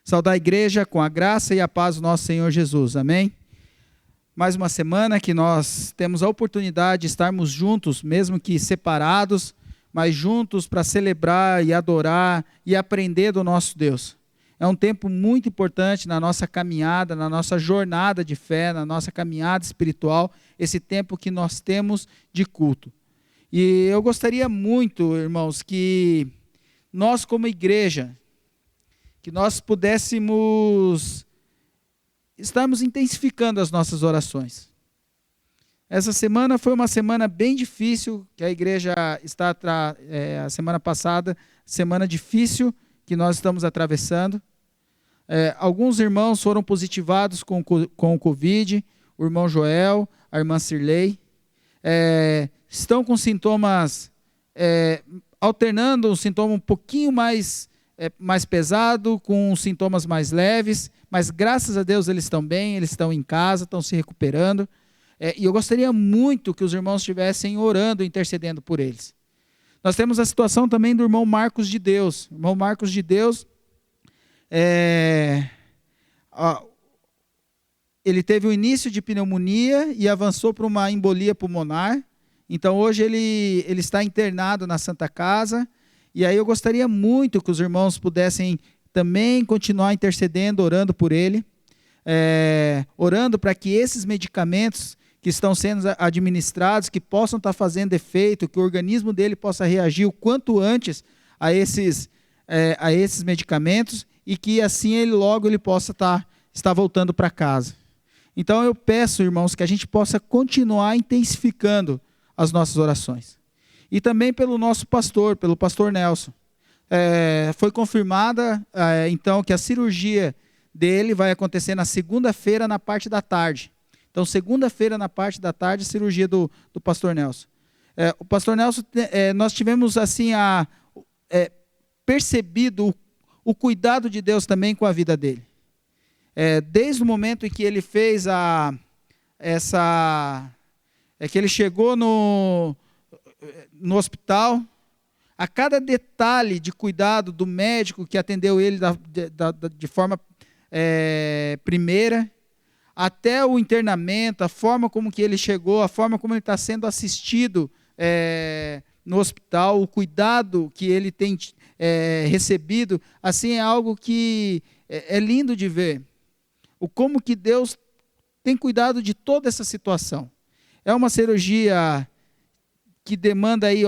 saudar a igreja com a graça e a paz do nosso Senhor Jesus, amém? Mais uma semana que nós temos a oportunidade de estarmos juntos, mesmo que separados, mas juntos para celebrar e adorar e aprender do nosso Deus. É um tempo muito importante na nossa caminhada, na nossa jornada de fé, na nossa caminhada espiritual, esse tempo que nós temos de culto. E eu gostaria muito, irmãos, que nós como igreja, que nós pudéssemos estarmos intensificando as nossas orações. Essa semana foi uma semana bem difícil, que a igreja está, a semana passada, semana difícil que nós estamos atravessando. Alguns irmãos foram positivados com o Covid, o irmão Joel, a irmã Cirlei, estão com sintomas, alternando um sintoma um pouquinho mais pesado, com sintomas mais leves, mas graças a Deus eles estão bem, eles estão em casa, estão se recuperando, e eu gostaria muito que os irmãos estivessem orando, intercedendo por eles. Nós temos a situação também do irmão Marcos de Deus. O irmão Marcos de Deus, ele teve o início de pneumonia e avançou para uma embolia pulmonar. Então hoje ele está internado na Santa Casa, e aí eu gostaria muito que os irmãos pudessem também continuar intercedendo, orando por ele, orando para que esses medicamentos que estão sendo administrados, que possam estar fazendo efeito, que o organismo dele possa reagir o quanto antes a esses medicamentos, e que assim ele possa estar voltando para casa. Então eu peço, irmãos, que a gente possa continuar intensificando as nossas orações. E também pelo nosso pastor, pelo pastor Nelson. Foi confirmada, então, que a cirurgia dele vai acontecer na segunda-feira, na parte da tarde. Então, segunda-feira, na parte da tarde, cirurgia do pastor Nelson. O pastor Nelson, nós tivemos, assim, percebido o cuidado de Deus também com a vida dele. Desde o momento em que ele fez que ele chegou no hospital, a cada detalhe de cuidado do médico que atendeu ele de forma primeira, até o internamento, a forma como que ele chegou, a forma como ele está sendo assistido no hospital, o cuidado que ele tem recebido, assim, é algo que é lindo de ver. Como que Deus tem cuidado de toda essa situação. É uma cirurgia que demanda aí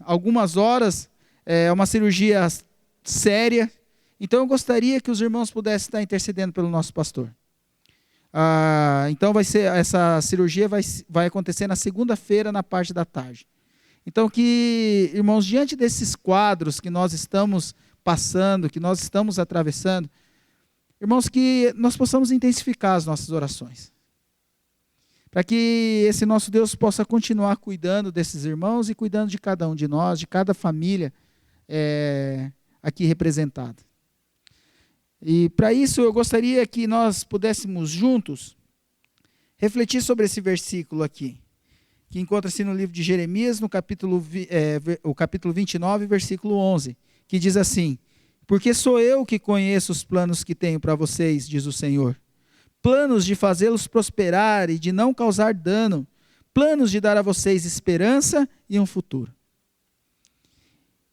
algumas horas, é uma cirurgia séria. Então eu gostaria que os irmãos pudessem estar intercedendo pelo nosso pastor. Então essa cirurgia vai acontecer na segunda-feira, na parte da tarde. Então que, irmãos, diante desses quadros que nós estamos passando, que nós estamos atravessando, irmãos, que nós possamos intensificar as nossas orações, para que esse nosso Deus possa continuar cuidando desses irmãos e cuidando de cada um de nós, de cada família aqui representada. E para isso eu gostaria que nós pudéssemos juntos refletir sobre esse versículo aqui, que encontra-se no livro de Jeremias, no capítulo 29, versículo 11, que diz assim: porque sou eu que conheço os planos que tenho para vocês, diz o Senhor. Planos de fazê-los prosperar e de não causar dano, planos de dar a vocês esperança e um futuro.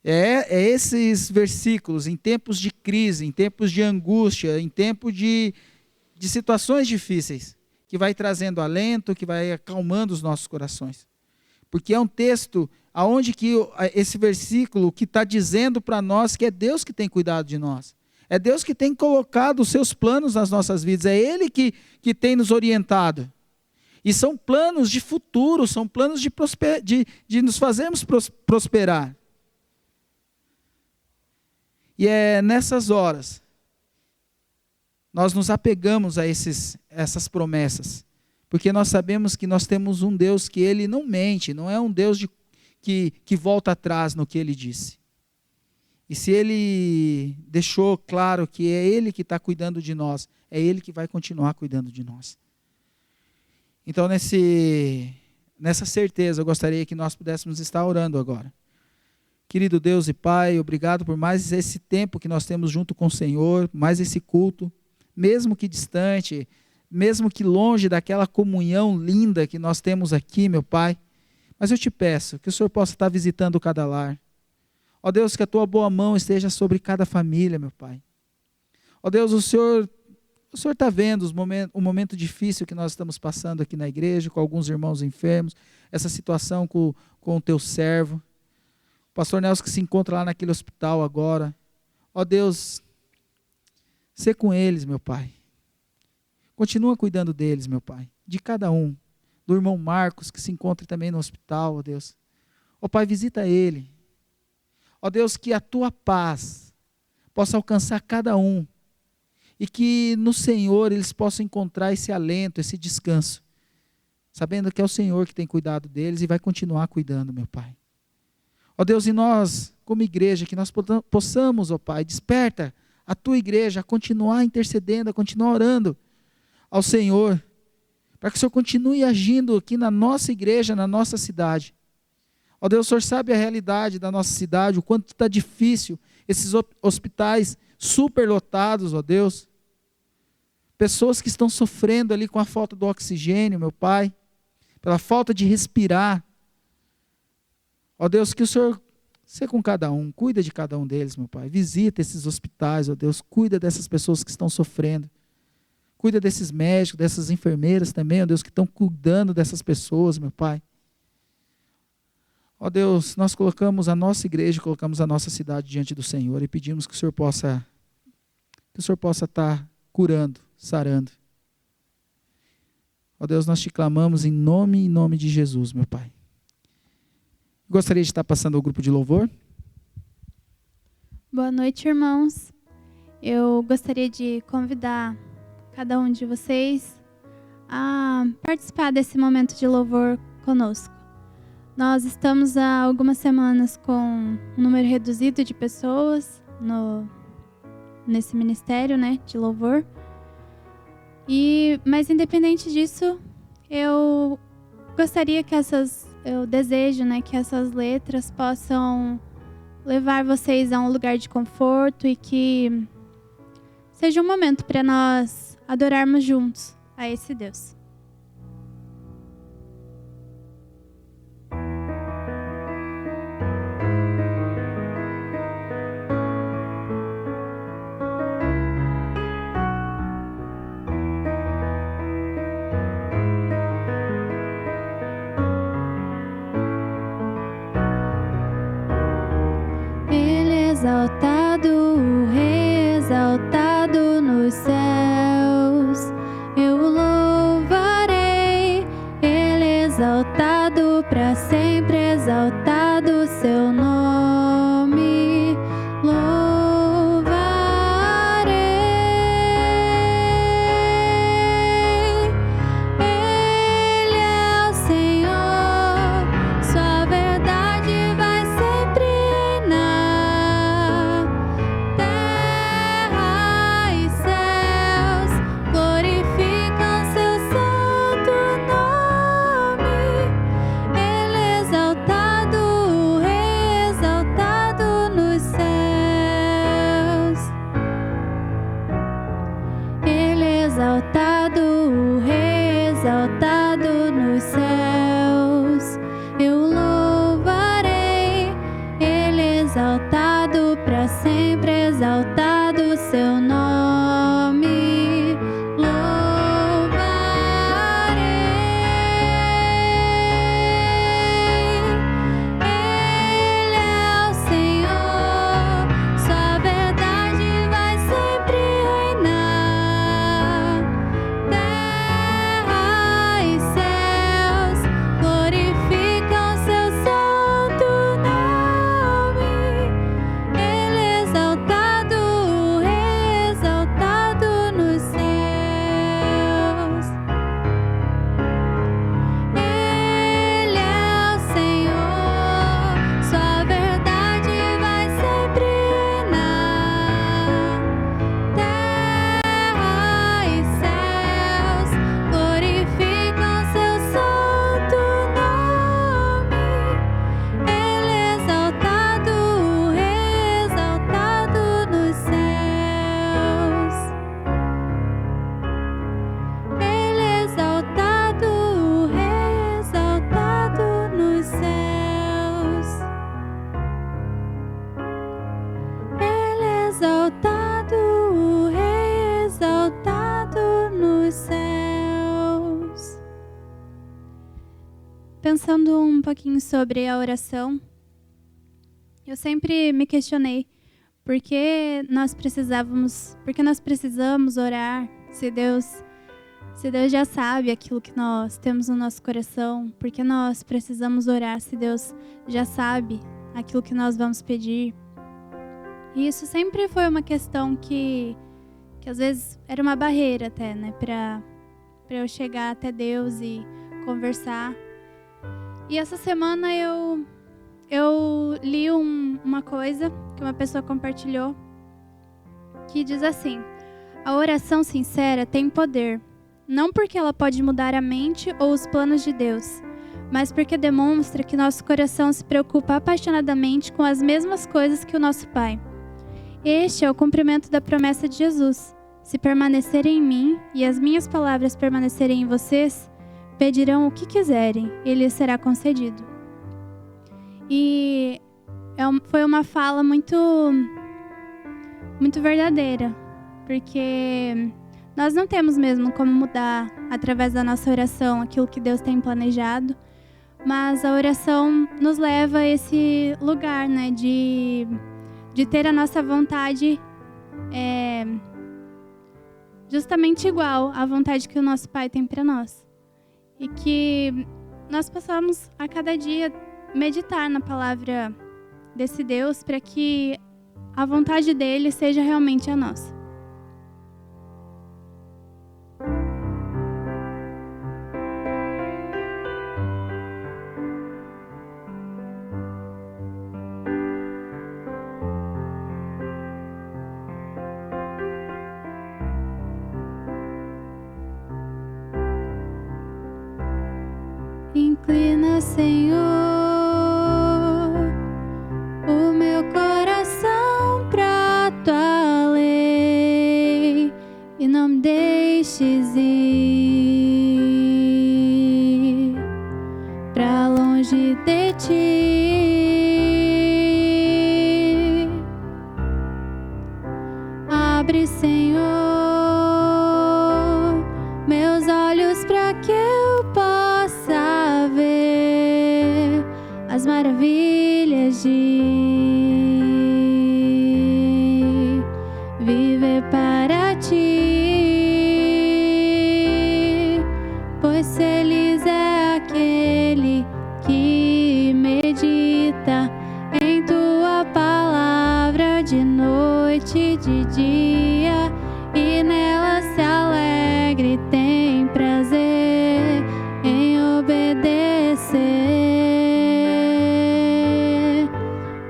Esses versículos, em tempos de crise, em tempos de angústia, em tempos de situações difíceis, que vai trazendo alento, que vai acalmando os nossos corações. Porque é um texto onde esse versículo que está dizendo para nós que é Deus que tem cuidado de nós. É Deus que tem colocado os seus planos nas nossas vidas. É Ele que tem nos orientado. E são planos de futuro, são planos de nos fazermos prosperar. E é nessas horas, nós nos apegamos a essas promessas. Porque nós sabemos que nós temos um Deus que Ele não mente, não é um Deus que volta atrás no que Ele disse. E se Ele deixou claro que é Ele que está cuidando de nós, é Ele que vai continuar cuidando de nós. Então, nessa certeza, eu gostaria que nós pudéssemos estar orando agora. Querido Deus e Pai, obrigado por mais esse tempo que nós temos junto com o Senhor, mais esse culto, mesmo que distante, mesmo que longe daquela comunhão linda que nós temos aqui, meu Pai. Mas eu te peço que o Senhor possa estar visitando cada lar. Ó Deus, que a tua boa mão esteja sobre cada família, meu Pai. Ó Deus, o Senhor está vendo o momento difícil que nós estamos passando aqui na igreja, com alguns irmãos enfermos, essa situação com o teu servo. O pastor Nelson que se encontra lá naquele hospital agora. Ó Deus, sê com eles, meu Pai. Continua cuidando deles, meu Pai, de cada um. Do irmão Marcos, que se encontra também no hospital, ó Deus. Ó Pai, visita ele. Ó Deus, que a tua paz possa alcançar cada um. E que no Senhor eles possam encontrar esse alento, esse descanso. Sabendo que é o Senhor que tem cuidado deles e vai continuar cuidando, meu Pai. Ó Deus, e nós, como igreja, que nós possamos, ó Pai, desperta a tua igreja a continuar intercedendo, a continuar orando ao Senhor, para que o Senhor continue agindo aqui na nossa igreja, na nossa cidade. Ó Deus, o Senhor sabe a realidade da nossa cidade, o quanto está difícil, esses hospitais superlotados, ó Deus. Pessoas que estão sofrendo ali com a falta do oxigênio, meu Pai, pela falta de respirar. Ó Deus, que o Senhor seja com cada um, cuida de cada um deles, meu Pai. Visita esses hospitais, ó Deus, cuida dessas pessoas que estão sofrendo. Cuida desses médicos, dessas enfermeiras também, ó Deus, que estão cuidando dessas pessoas, meu Pai. Ó Deus, nós colocamos a nossa igreja, colocamos a nossa cidade diante do Senhor e pedimos que o Senhor possa estar curando, sarando. Ó Deus, nós te clamamos em nome de Jesus, meu Pai. Gostaria de estar passando ao grupo de louvor. Boa noite, irmãos. Eu gostaria de convidar cada um de vocês a participar desse momento de louvor conosco. Nós estamos há algumas semanas com um número reduzido de pessoas nesse ministério, né, de louvor. Mas independente disso, eu desejo, né, que essas letras possam levar vocês a um lugar de conforto e que seja um momento para nós adorarmos juntos a esse Deus. Exaltado, o Rei exaltado nos céus, eu o louvarei. Ele exaltado para sempre, exaltado seu nome, louvarei. Ele é o Senhor, sua verdade vai sempre reinar. Terra e céus glorificam seu santo nome. Ele exaltado, o Rei exaltado nos céus. Ele exaltado, o Rei exaltado nos céus, eu o louvarei. Ele exaltado para sempre, exaltado seu nome, louvarei. Ele é o Senhor, sua verdade vai sempre reinar. Terra e céus glorificam seu santo nome. Ele exaltado, o Rei o Rei exaltado nos céus. Pensando um pouquinho sobre a oração, eu sempre me questionei por que nós precisamos orar se Deus já sabe aquilo que nós temos no nosso coração. Por que nós precisamos orar se Deus já sabe aquilo que nós vamos pedir? E isso sempre foi uma questão que às vezes era uma barreira até, né, para eu chegar até Deus e conversar. E essa semana eu li uma coisa que uma pessoa compartilhou que diz assim: a oração sincera tem poder, não porque ela pode mudar a mente ou os planos de Deus, mas porque demonstra que nosso coração se preocupa apaixonadamente com as mesmas coisas que o nosso Pai. Este é o cumprimento da promessa de Jesus: se permanecerem em mim e as minhas palavras permanecerem em vocês, pedirão o que quiserem e lhes será concedido. E foi uma fala muito verdadeira, porque nós não temos mesmo como mudar através da nossa oração aquilo que Deus tem planejado, mas a oração nos leva a esse lugar, né, de ter a nossa vontade justamente igual à vontade que o nosso Pai tem para nós. E que nós possamos a cada dia meditar na palavra desse Deus para que a vontade dele seja realmente a nossa. Inclina, Senhor, o meu coração pra tua lei e não me deixes ir pra longe de ti. Abre, Senhor, meus olhos pra que eu possa ver as maravilhas de viver para ti, pois feliz é aquele que medita em tua palavra de noite e de dia e nela se alegra e tem prazer em obedecer.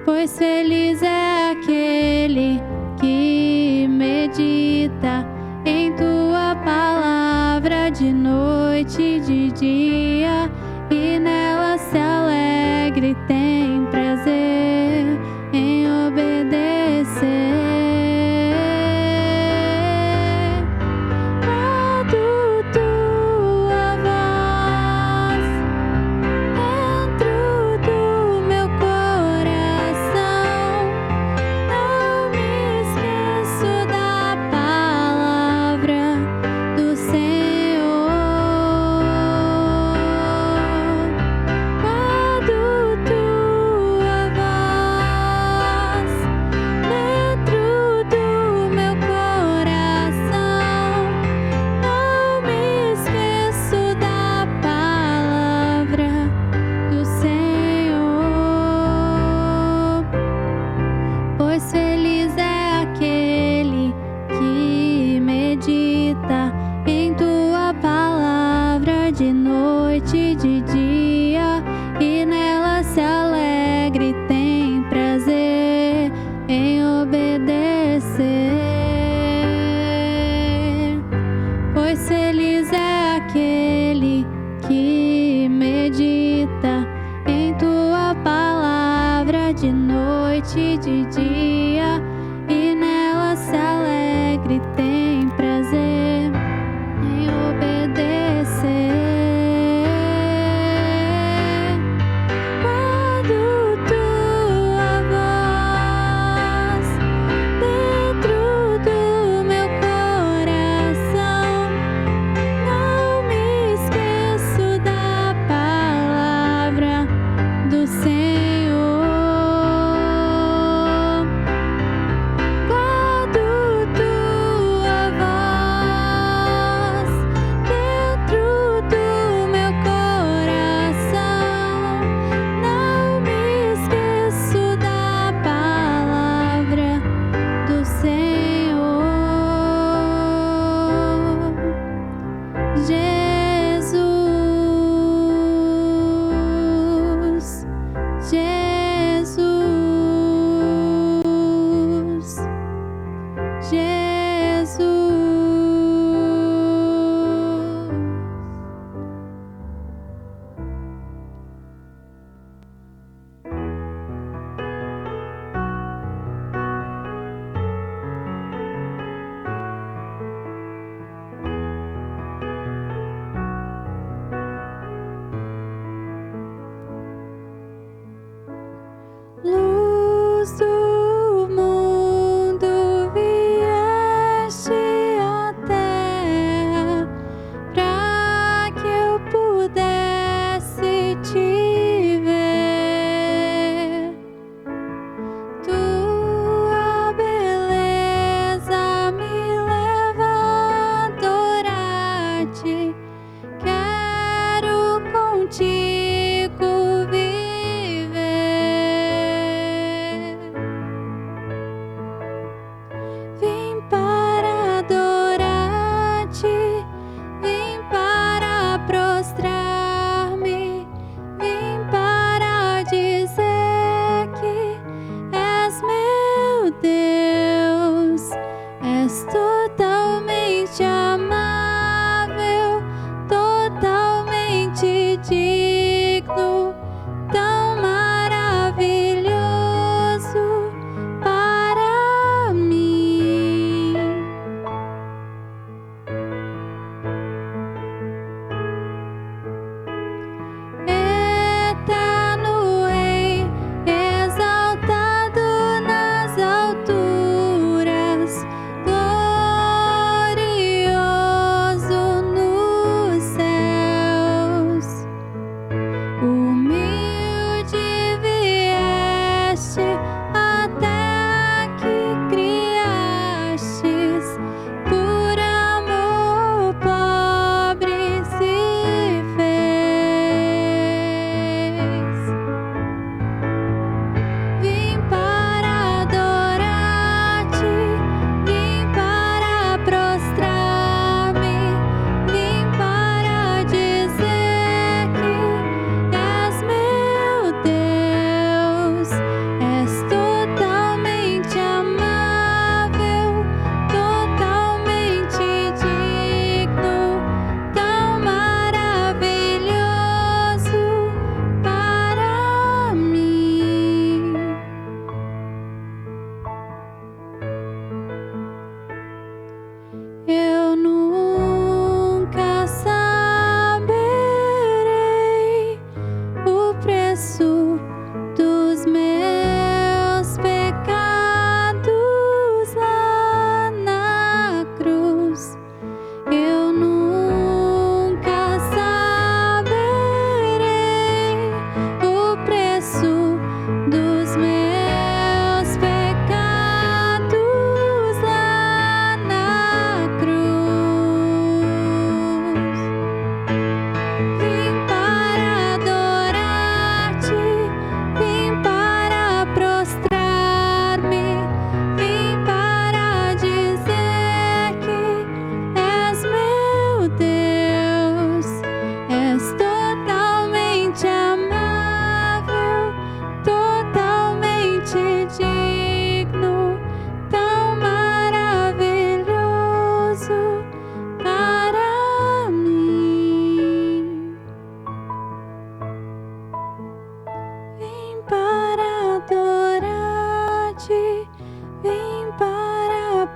Pois feliz é aquele que medita em tua palavra de noite e de dia e nela se alegra e tem prazer em obedecer. De dia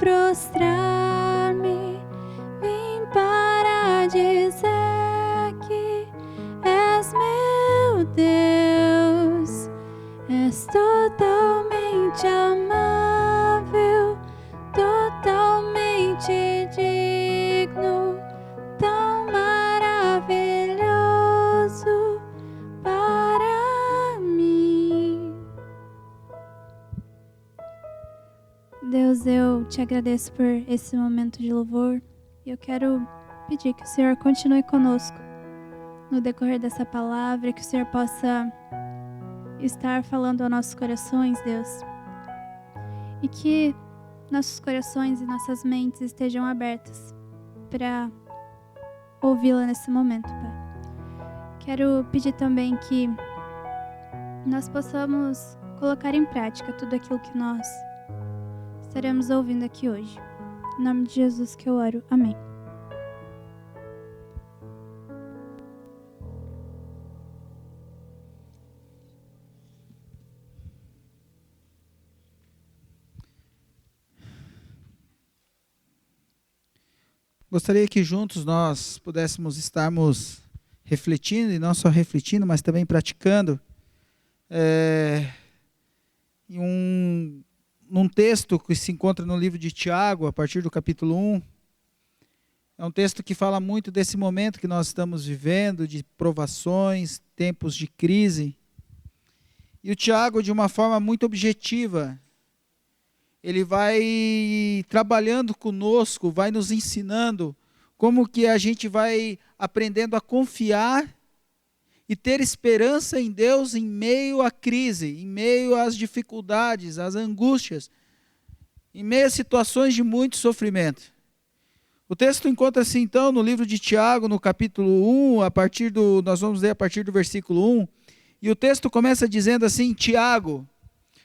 prostrar-me, vim para dizer que és meu Deus, és totalmente amável, totalmente digno, tão maravilhoso para mim. Deus, eu te agradeço por esse momento de louvor e eu quero pedir que o Senhor continue conosco no decorrer dessa palavra, que o Senhor possa estar falando aos nossos corações, Deus, e que nossos corações e nossas mentes estejam abertas para ouvi-la nesse momento, Pai. Quero pedir também que nós possamos colocar em prática tudo aquilo que nós estaremos ouvindo aqui hoje. Em nome de Jesus que eu oro. Amém. Gostaria que juntos nós pudéssemos estarmos refletindo, e não só refletindo, mas também praticando, num texto que se encontra no livro de Tiago, a partir do capítulo 1. É um texto que fala muito desse momento que nós estamos vivendo, de provações, tempos de crise. E o Tiago, de uma forma muito objetiva, ele vai trabalhando conosco, vai nos ensinando como que a gente vai aprendendo a confiar e ter esperança em Deus em meio à crise, em meio às dificuldades, às angústias, em meio a situações de muito sofrimento. O texto encontra-se então no livro de Tiago, no capítulo 1, nós vamos ler a partir do versículo 1, e o texto começa dizendo assim: Tiago,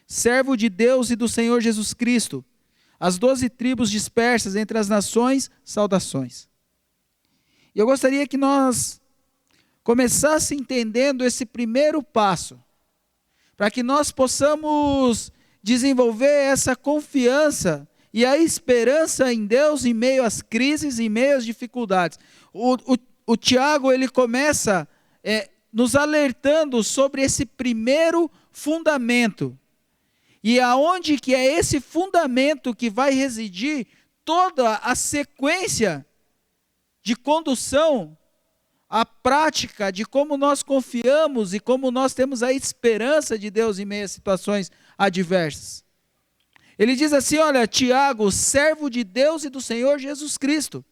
servo de Deus e do Senhor Jesus Cristo, as 12 tribos dispersas entre as nações, saudações. E eu gostaria que nós começássemos entendendo esse primeiro passo, para que nós possamos desenvolver essa confiança e a esperança em Deus em meio às crises, em meio às dificuldades. O Tiago, ele começa nos alertando sobre esse primeiro fundamento. E aonde que é esse fundamento que vai residir toda a sequência de condução, a prática de como nós confiamos e como nós temos a esperança de Deus em meio a situações adversas. Ele diz assim, olha, Tiago, servo de Deus e do Senhor Jesus Cristo.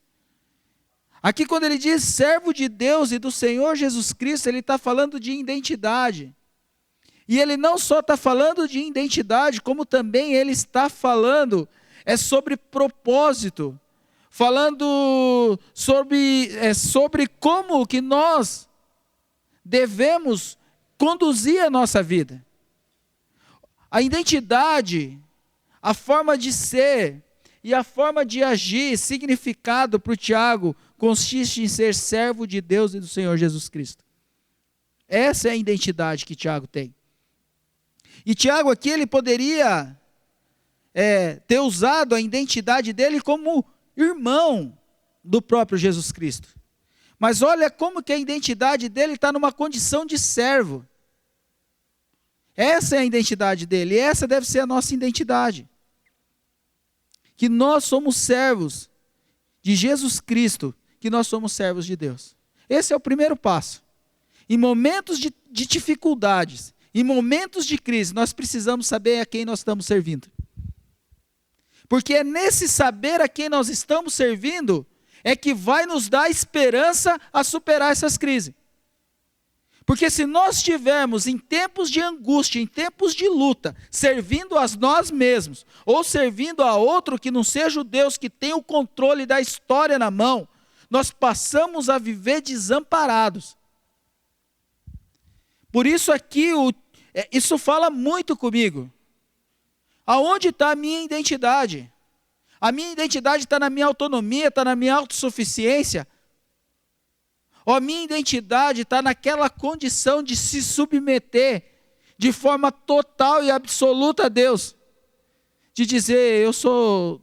Aqui quando ele diz servo de Deus e do Senhor Jesus Cristo, ele está falando de identidade. E ele não só está falando de identidade, como também ele está falando sobre propósito, falando sobre como que nós devemos conduzir a nossa vida. A identidade, a forma de ser e a forma de agir, significado para o Tiago, consiste em ser servo de Deus e do Senhor Jesus Cristo. Essa é a identidade que Tiago tem. E Tiago aqui, ele poderia ter usado a identidade dele como irmão do próprio Jesus Cristo. Mas olha como que a identidade dele está numa condição de servo. Essa é a identidade dele, e essa deve ser a nossa identidade. Que nós somos servos de Jesus Cristo, que nós somos servos de Deus. Esse é o primeiro passo. Em momentos de dificuldades, em momentos de crise, nós precisamos saber a quem nós estamos servindo. Porque é nesse saber a quem nós estamos servindo, é que vai nos dar esperança a superar essas crises. Porque se nós estivermos em tempos de angústia, em tempos de luta, servindo a nós mesmos, ou servindo a outro que não seja o Deus que tem o controle da história na mão, nós passamos a viver desamparados. Por isso aqui, isso fala muito comigo. Aonde está a minha identidade? A minha identidade está na minha autonomia, está na minha autossuficiência? Ou a minha identidade está naquela condição de se submeter de forma total e absoluta a Deus? De dizer, eu sou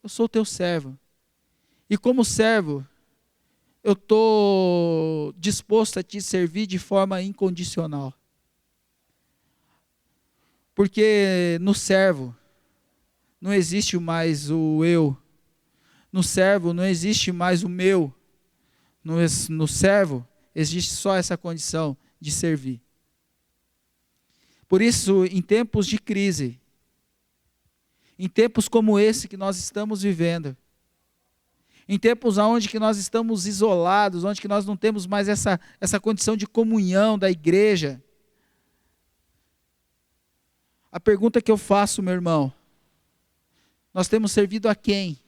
Eu sou teu servo. E como servo, eu estou disposto a te servir de forma incondicional. Porque no servo não existe mais o eu. No servo não existe mais o meu. No servo existe só essa condição de servir. Por isso, em tempos de crise, em tempos como esse que nós estamos vivendo, em tempos onde que nós estamos isolados, onde que nós não temos mais essa condição de comunhão da igreja, a pergunta que eu faço, meu irmão, nós temos servido a quem?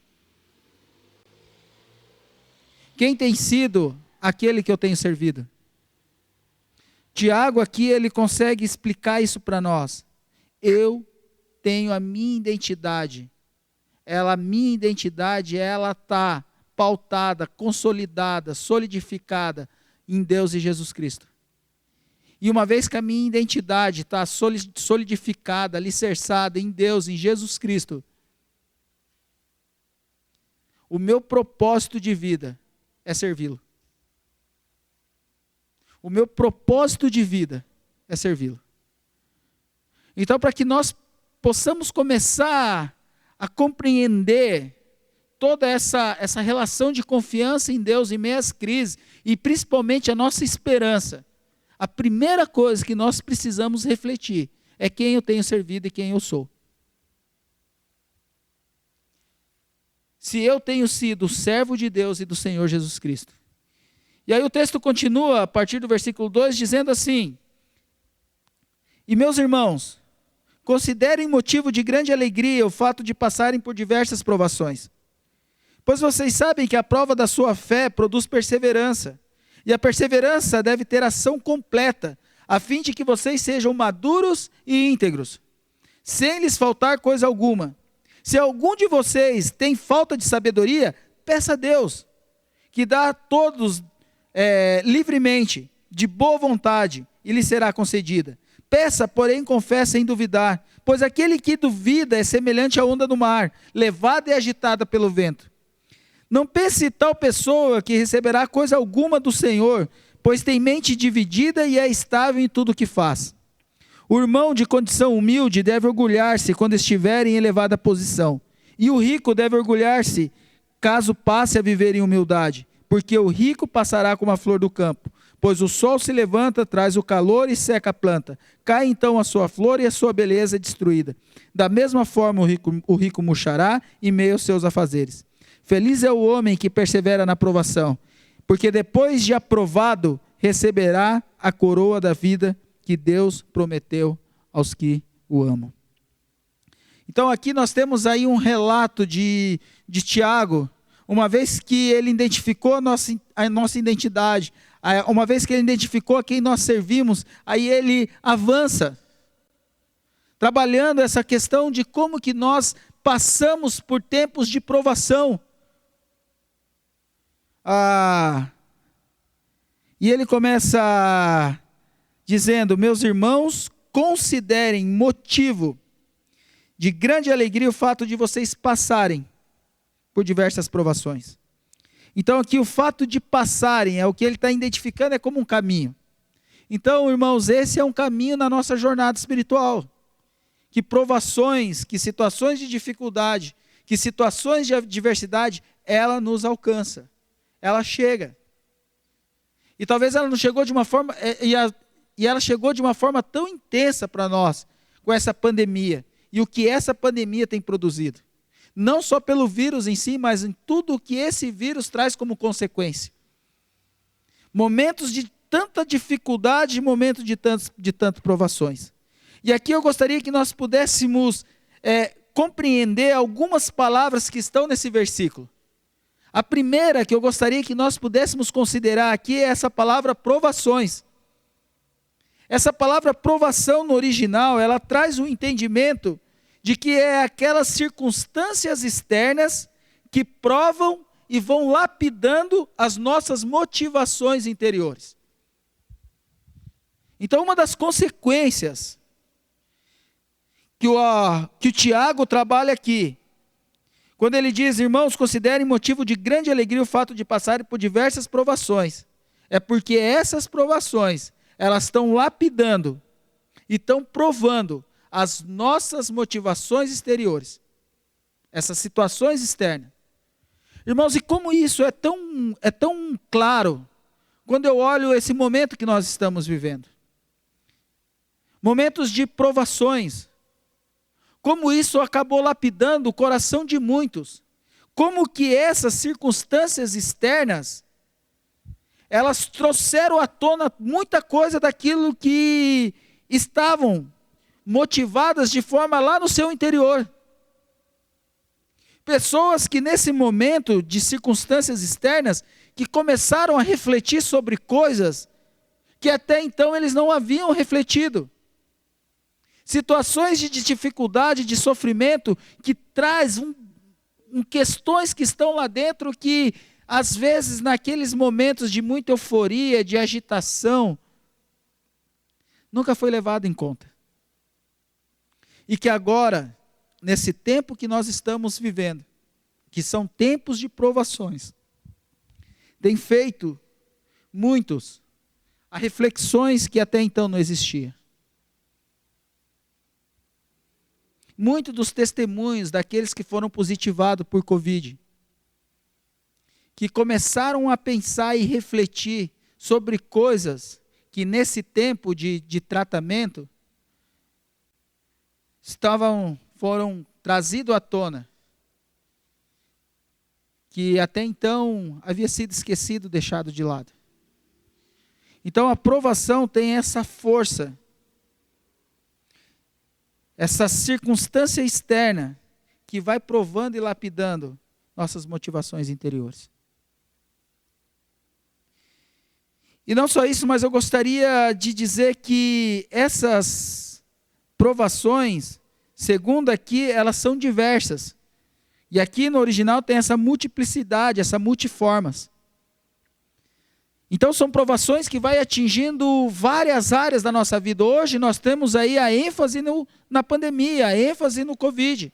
Quem tem sido aquele que eu tenho servido? Tiago aqui, ele consegue explicar isso para nós. Eu tenho a minha identidade. A minha identidade, ela está pautada, consolidada, solidificada em Deus e Jesus Cristo. E uma vez que a minha identidade está solidificada, alicerçada em Deus, em Jesus Cristo, o meu propósito de vida é servi-lo. O meu propósito de vida é servi-lo. Então, para que nós possamos começar a compreender toda essa relação de confiança em Deus em meio às crises, e principalmente a nossa esperança, a primeira coisa que nós precisamos refletir é quem eu tenho servido e quem eu sou. Se eu tenho sido servo de Deus e do Senhor Jesus Cristo. E aí o texto continua, a partir do versículo 2, dizendo assim: E meus irmãos, considerem motivo de grande alegria o fato de passarem por diversas provações. Pois vocês sabem que a prova da sua fé produz perseverança. E a perseverança deve ter ação completa, a fim de que vocês sejam maduros e íntegros, sem lhes faltar coisa alguma. Se algum de vocês tem falta de sabedoria, peça a Deus, que dá a todos livremente, de boa vontade, e lhe será concedida. Peça, porém confesse sem duvidar, pois aquele que duvida é semelhante à onda do mar, levada e agitada pelo vento. Não pense tal pessoa que receberá coisa alguma do Senhor, pois tem mente dividida e é estável em tudo o que faz. O irmão de condição humilde deve orgulhar-se quando estiver em elevada posição, e o rico deve orgulhar-se caso passe a viver em humildade, porque o rico passará como a flor do campo, pois o sol se levanta, traz o calor e seca a planta. Cai então a sua flor e a sua beleza é destruída. Da mesma forma o rico murchará em meio aos seus afazeres. Feliz é o homem que persevera na provação, porque depois de aprovado, receberá a coroa da vida que Deus prometeu aos que o amam. Então aqui nós temos aí um relato de Tiago, uma vez que ele identificou a nossa identidade, uma vez que ele identificou a quem nós servimos, aí ele avança, trabalhando essa questão de como que nós passamos por tempos de provação. E ele começa dizendo: meus irmãos, considerem motivo de grande alegria o fato de vocês passarem por diversas provações. Então aqui o fato de passarem, é o que ele está identificando, é como um caminho. Então, irmãos, esse é um caminho na nossa jornada espiritual. Que provações, que situações de dificuldade, que situações de adversidade, ela nos alcança. Ela chega. E talvez ela não chegou de uma forma, e ela chegou de uma forma tão intensa para nós, com essa pandemia. E o que essa pandemia tem produzido. Não só pelo vírus em si, mas em tudo o que esse vírus traz como consequência. Momentos de tanta dificuldade, momentos de tantas provações. E aqui eu gostaria que nós pudéssemos compreender algumas palavras que estão nesse versículo. A primeira que eu gostaria que nós pudéssemos considerar aqui é essa palavra provações. Essa palavra provação no original, ela traz um entendimento de que é aquelas circunstâncias externas que provam e vão lapidando as nossas motivações interiores. Então, uma das consequências que o Tiago trabalha aqui, Quando ele diz, irmãos, considerem motivo de grande alegria o fato de passarem por diversas provações. É porque essas provações, elas estão lapidando e estão provando as nossas motivações exteriores. Essas situações externas. Irmãos, e como isso é tão claro quando eu olho esse momento que nós estamos vivendo. Momentos de provações. Como isso acabou lapidando o coração de muitos. Como que essas circunstâncias externas, elas trouxeram à tona muita coisa daquilo que estavam motivadas de forma lá no seu interior. Pessoas que nesse momento de circunstâncias externas, que começaram a refletir sobre coisas que até então eles não haviam refletido. Situações de dificuldade, de sofrimento, que traz questões que estão lá dentro que, às vezes, naqueles momentos de muita euforia, de agitação, nunca foi levado em conta. E que agora, nesse tempo que nós estamos vivendo, que são tempos de provações, tem feito muitos a reflexões que até então não existiam. Muitos dos testemunhos daqueles que foram positivados por Covid, que começaram a pensar e refletir sobre coisas que nesse tempo de tratamento foram trazidos à tona, que até então havia sido esquecido, deixado de lado. Então a provação tem essa força, essa circunstância externa que vai provando e lapidando nossas motivações interiores. E não só isso, mas eu gostaria de dizer que essas provações, segundo aqui, elas são diversas. E aqui no original tem essa multiplicidade, essa multiformas. Então são provações que vai atingindo várias áreas da nossa vida. Hoje nós temos aí a ênfase na pandemia, a ênfase no Covid.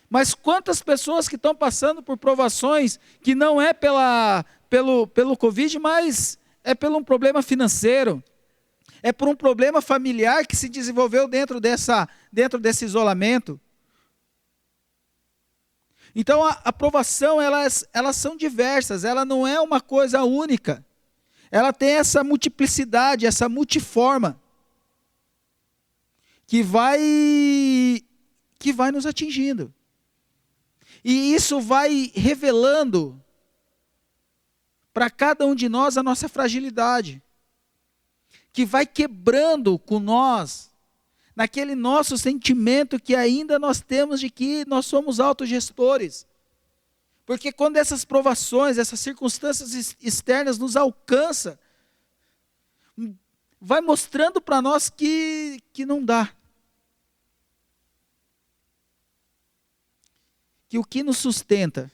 Mas quantas pessoas que estão passando por provações que não é pelo Covid, mas é por um problema financeiro, é por um problema familiar que se desenvolveu dentro desse isolamento. Então a provação, elas são diversas, ela não é uma coisa única. Ela tem essa multiplicidade, essa multiforma, que vai nos atingindo. E isso vai revelando para cada um de nós a nossa fragilidade, que vai quebrando com nós, naquele nosso sentimento que ainda nós temos de que nós somos autogestores. Porque quando essas provações, essas circunstâncias externas nos alcançam, vai mostrando para nós que não dá. Que o que nos sustenta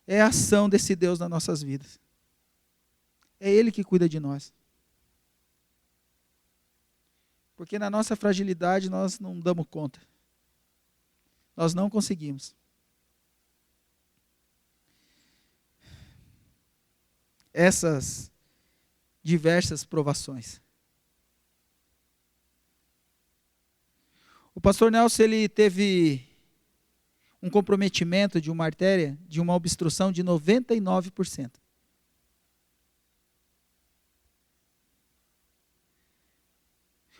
é a ação desse Deus nas nossas vidas. É Ele que cuida de nós. Porque na nossa fragilidade nós não damos conta. Nós não conseguimos. Essas diversas provações. O pastor Nelson, ele teve um comprometimento de uma artéria, de uma obstrução de 99%.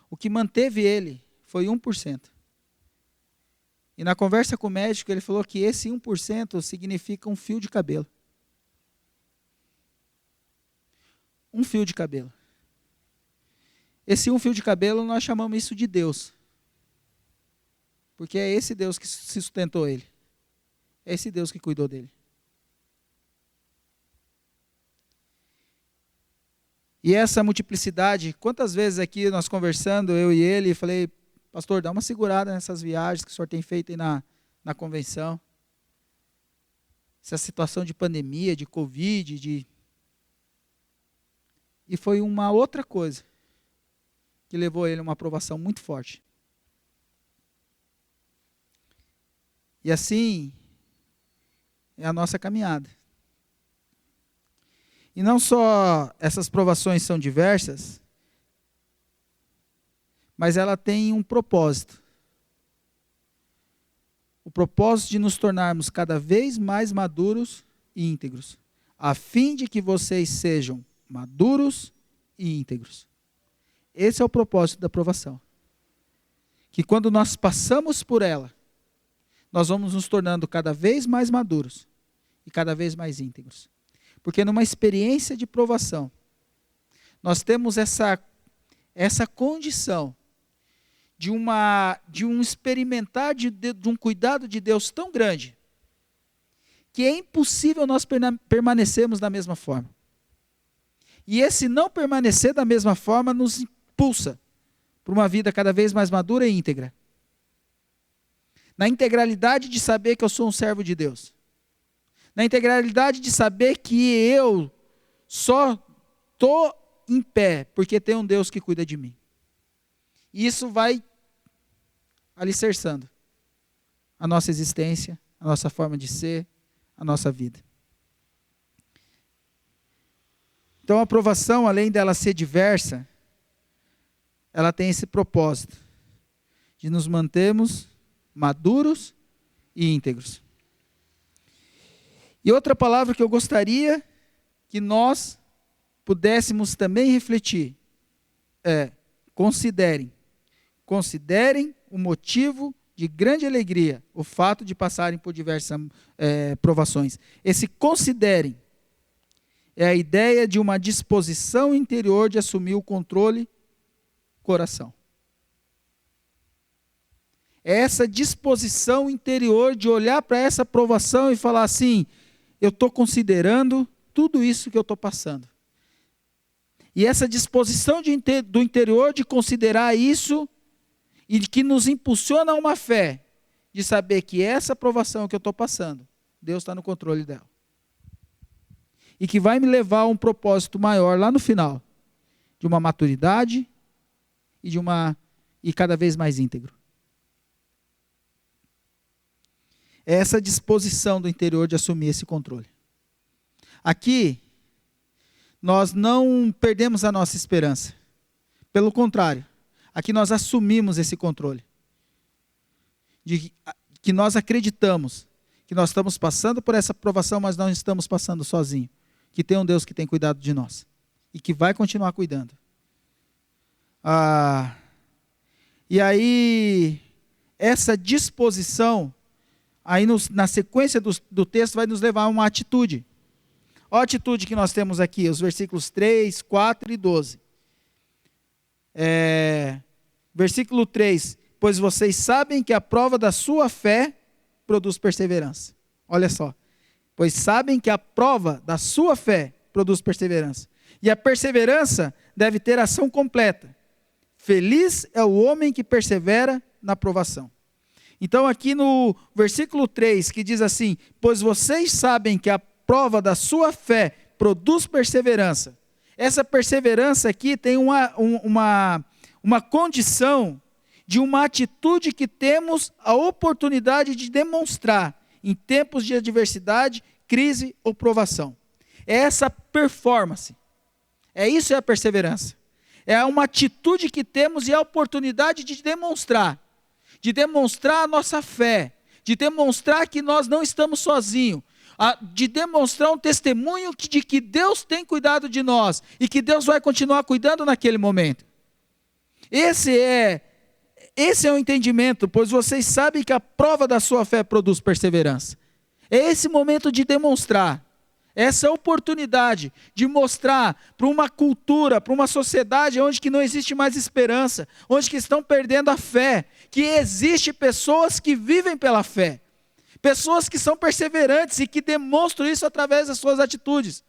O que manteve ele foi 1%. E na conversa com o médico, ele falou que esse 1% significa um fio de cabelo. Um fio de cabelo. Esse um fio de cabelo, nós chamamos isso de Deus. Porque é esse Deus que sustentou ele. É esse Deus que cuidou dele. E essa multiplicidade, quantas vezes aqui nós conversando, eu e ele, falei, pastor, dá uma segurada nessas viagens que o senhor tem feito aí na convenção. Essa situação de pandemia, de Covid, E foi uma outra coisa que levou ele a uma aprovação muito forte. E assim é a nossa caminhada. E não só essas provações são diversas, mas ela tem um propósito. O propósito de nos tornarmos cada vez mais maduros e íntegros, a fim de que vocês sejam maduros e íntegros. Esse é o propósito da provação. Que quando nós passamos por ela, nós vamos nos tornando cada vez mais maduros e cada vez mais íntegros. Porque numa experiência de provação, nós temos essa condição de um experimentar de um cuidado de Deus tão grande, que é impossível nós permanecermos da mesma forma. E esse não permanecer da mesma forma nos impulsa para uma vida cada vez mais madura e íntegra. Na integralidade de saber que eu sou um servo de Deus. Na integralidade de saber que eu só estou em pé porque tem um Deus que cuida de mim. E isso vai alicerçando a nossa existência, a nossa forma de ser, a nossa vida. Então a provação, além dela ser diversa, ela tem esse propósito de nos mantermos maduros e íntegros. E outra palavra que eu gostaria que nós pudéssemos também refletir é: considerem. Considerem o motivo de grande alegria, o fato de passarem por diversas provações. Esse considerem é a ideia de uma disposição interior de assumir o controle do coração. É essa disposição interior de olhar para essa provação e falar assim: eu estou considerando tudo isso que eu estou passando. E essa disposição do interior de considerar isso e que nos impulsiona a uma fé de saber que essa provação que eu estou passando, Deus está no controle dela. E que vai me levar a um propósito maior lá no final, de uma maturidade e cada vez mais íntegro. É essa disposição do interior de assumir esse controle. Aqui, nós não perdemos a nossa esperança. Pelo contrário, aqui nós assumimos esse controle. Que nós acreditamos que nós estamos passando por essa provação, mas não estamos passando sozinhos. Que tem um Deus que tem cuidado de nós. E que vai continuar cuidando. E aí, essa disposição, aí na sequência do texto, vai nos levar a uma atitude. Olha a atitude que nós temos aqui, os versículos 3, 4 e 12. Versículo 3, pois vocês sabem que a prova da sua fé produz perseverança. Olha só, pois sabem que a prova da sua fé produz perseverança. E a perseverança deve ter ação completa. Feliz é o homem que persevera na provação. Então aqui no versículo 3, que diz assim, pois vocês sabem que a prova da sua fé produz perseverança. Essa perseverança aqui tem uma condição de uma atitude que temos a oportunidade de demonstrar em tempos de adversidade, crise ou provação. É essa performance. Isso é a perseverança. É uma atitude que temos e a oportunidade de demonstrar a nossa fé, de demonstrar que nós não estamos sozinhos, de demonstrar um testemunho de que Deus tem cuidado de nós e que Deus vai continuar cuidando naquele momento. Esse é o entendimento, pois vocês sabem que a prova da sua fé produz perseverança. É esse momento de demonstrar, essa oportunidade de mostrar para uma cultura, para uma sociedade onde que não existe mais esperança, onde que estão perdendo a fé, que existe pessoas que vivem pela fé, pessoas que são perseverantes e que demonstram isso através das suas atitudes.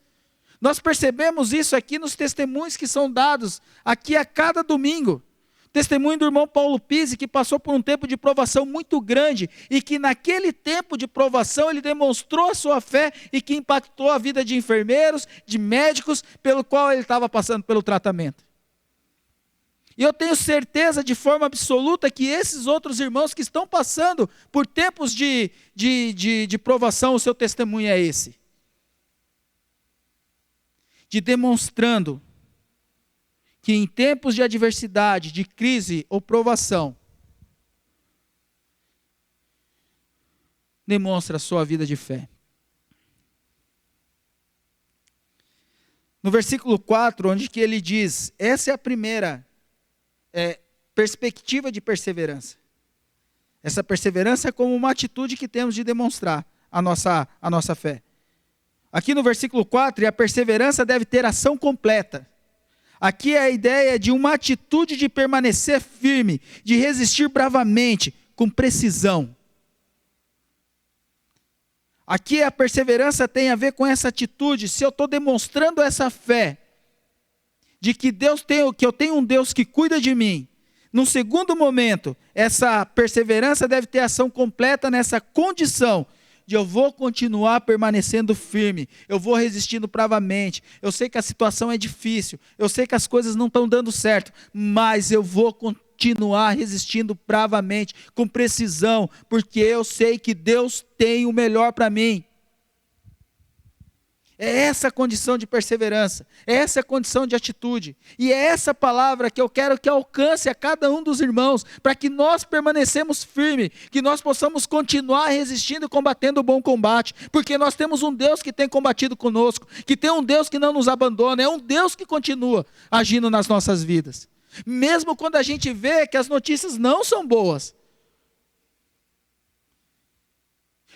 Nós percebemos isso aqui nos testemunhos que são dados aqui a cada domingo. Testemunho do irmão Paulo Pizzi, que passou por um tempo de provação muito grande e que naquele tempo de provação ele demonstrou a sua fé e que impactou a vida de enfermeiros, de médicos, pelo qual ele estava passando pelo tratamento. E eu tenho certeza de forma absoluta que esses outros irmãos que estão passando por tempos de provação, o seu testemunho é esse. De demonstrando que em tempos de adversidade, de crise ou provação, demonstra a sua vida de fé. No versículo 4, onde que ele diz, essa é a primeira perspectiva de perseverança. Essa perseverança é como uma atitude que temos de demonstrar a nossa fé. Aqui no versículo 4, a perseverança deve ter ação completa. Aqui é a ideia de uma atitude de permanecer firme, de resistir bravamente, com precisão. Aqui a perseverança tem a ver com essa atitude, se eu estou demonstrando essa fé, de que eu tenho um Deus que cuida de mim. Num segundo momento, essa perseverança deve ter ação completa nessa condição de eu vou continuar permanecendo firme, eu vou resistindo bravamente, eu sei que a situação é difícil, eu sei que as coisas não estão dando certo, mas eu vou continuar resistindo bravamente, com precisão, porque eu sei que Deus tem o melhor para mim. É essa a condição de perseverança, é essa a condição de atitude, e é essa palavra que eu quero que alcance a cada um dos irmãos, para que nós permanecemos firmes, que nós possamos continuar resistindo e combatendo o bom combate, porque nós temos um Deus que tem combatido conosco, que tem um Deus que não nos abandona, é um Deus que continua agindo nas nossas vidas, mesmo quando a gente vê que as notícias não são boas.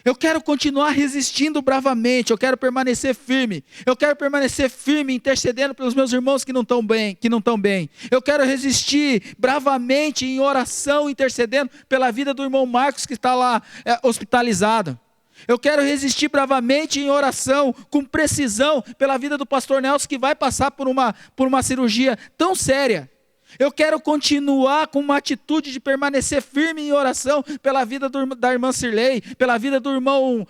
Eu quero continuar resistindo bravamente, eu quero permanecer firme. Eu quero permanecer firme, intercedendo pelos meus irmãos que não estão bem. Eu quero resistir bravamente em oração, intercedendo pela vida do irmão Marcos que está lá hospitalizado. Eu quero resistir bravamente em oração, com precisão, pela vida do pastor Nelson que vai passar por uma cirurgia tão séria. Eu quero continuar com uma atitude de permanecer firme em oração pela vida da irmã Cirlei, pela vida do irmão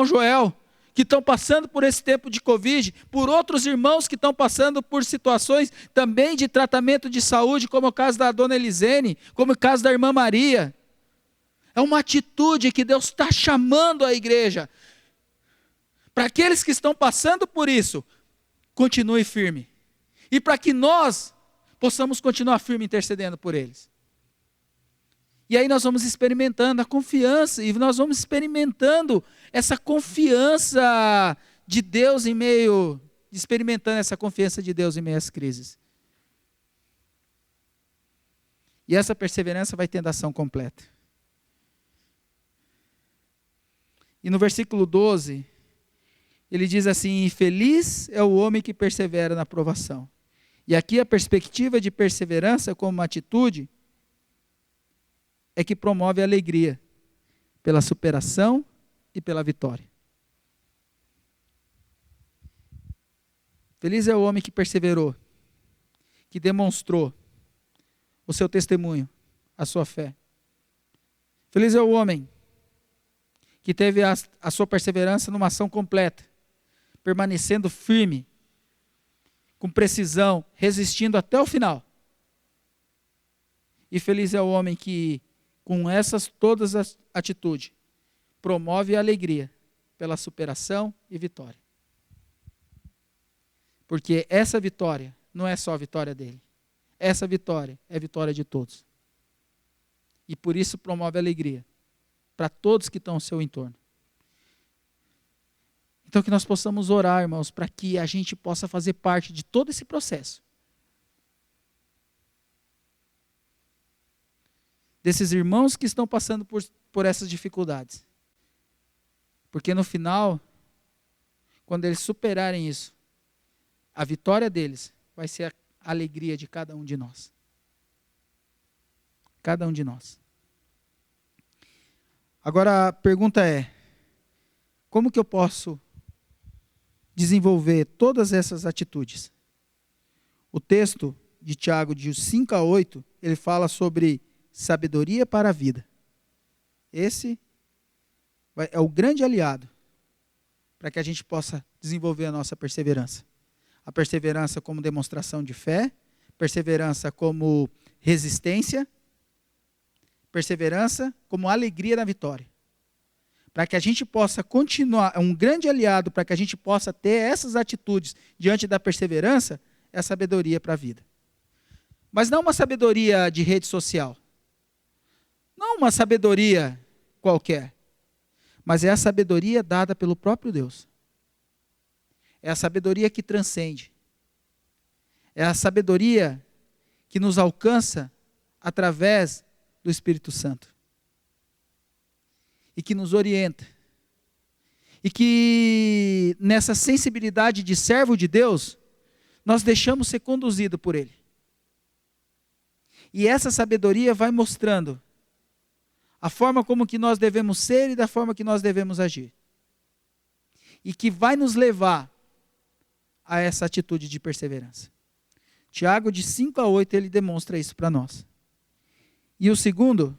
Joel, que estão passando por esse tempo de Covid, por outros irmãos que estão passando por situações também de tratamento de saúde, como o caso da dona Elisene, como o caso da irmã Maria. É uma atitude que Deus está chamando a igreja. Para aqueles que estão passando por isso, continue firme. E para que nós possamos continuar firme intercedendo por eles. E aí nós vamos experimentando a confiança, e nós vamos experimentando essa confiança de Deus experimentando essa confiança de Deus em meio às crises. E essa perseverança vai tendo ação completa. E no versículo 12, ele diz assim, feliz é o homem que persevera na provação. E aqui a perspectiva de perseverança como uma atitude é que promove a alegria pela superação e pela vitória. Feliz é o homem que perseverou, que demonstrou o seu testemunho, a sua fé. Feliz é o homem que teve a sua perseverança numa ação completa, permanecendo firme, com precisão, resistindo até o final. E feliz é o homem que, com todas as atitudes, promove a alegria pela superação e vitória. Porque essa vitória não é só a vitória dele. Essa vitória é a vitória de todos. E por isso promove alegria para todos que estão ao seu entorno. Então que nós possamos orar, irmãos, para que a gente possa fazer parte de todo esse processo. Desses irmãos que estão passando por essas dificuldades. Porque no final, quando eles superarem isso, a vitória deles vai ser a alegria de cada um de nós. Cada um de nós. Agora a pergunta é, como que eu posso desenvolver todas essas atitudes? O texto de Tiago, de 5 a 8, ele fala sobre sabedoria para a vida. Esse é o grande aliado para que a gente possa desenvolver a nossa perseverança. A perseverança como demonstração de fé, perseverança como resistência, perseverança como alegria na vitória. Para que a gente possa continuar, um grande aliado para que a gente possa ter essas atitudes diante da perseverança, é a sabedoria para a vida. Mas não uma sabedoria de rede social. Não uma sabedoria qualquer. Mas é a sabedoria dada pelo próprio Deus. É a sabedoria que transcende. É a sabedoria que nos alcança através do Espírito Santo. E que nos orienta. E que nessa sensibilidade de servo de Deus, nós deixamos ser conduzido por Ele. E essa sabedoria vai mostrando a forma como que nós devemos ser e da forma que nós devemos agir. E que vai nos levar a essa atitude de perseverança. Tiago, de 5 a 8, ele demonstra isso para nós. E o segundo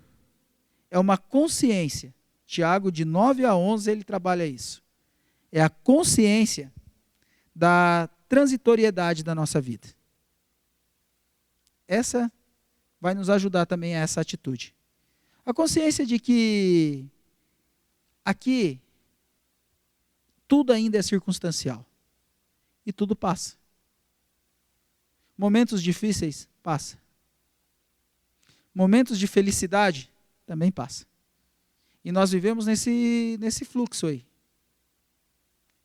é uma consciência. Tiago, de 9 a 11, ele trabalha isso. É a consciência da transitoriedade da nossa vida. Essa vai nos ajudar também a essa atitude. A consciência de que aqui tudo ainda é circunstancial. E tudo passa. Momentos difíceis, passa. Momentos de felicidade, também passa. E nós vivemos nesse fluxo aí.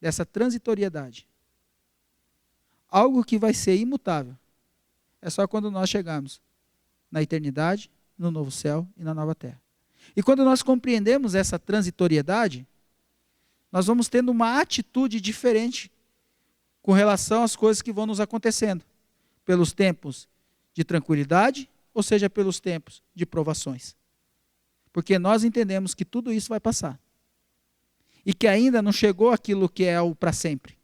Dessa transitoriedade. Algo que vai ser imutável. É só quando nós chegarmos na eternidade, no novo céu e na nova terra. E quando nós compreendemos essa transitoriedade, nós vamos tendo uma atitude diferente com relação às coisas que vão nos acontecendo, pelos tempos de tranquilidade, ou seja, pelos tempos de provações. Porque nós entendemos que tudo isso vai passar. E que ainda não chegou aquilo que é o para sempre,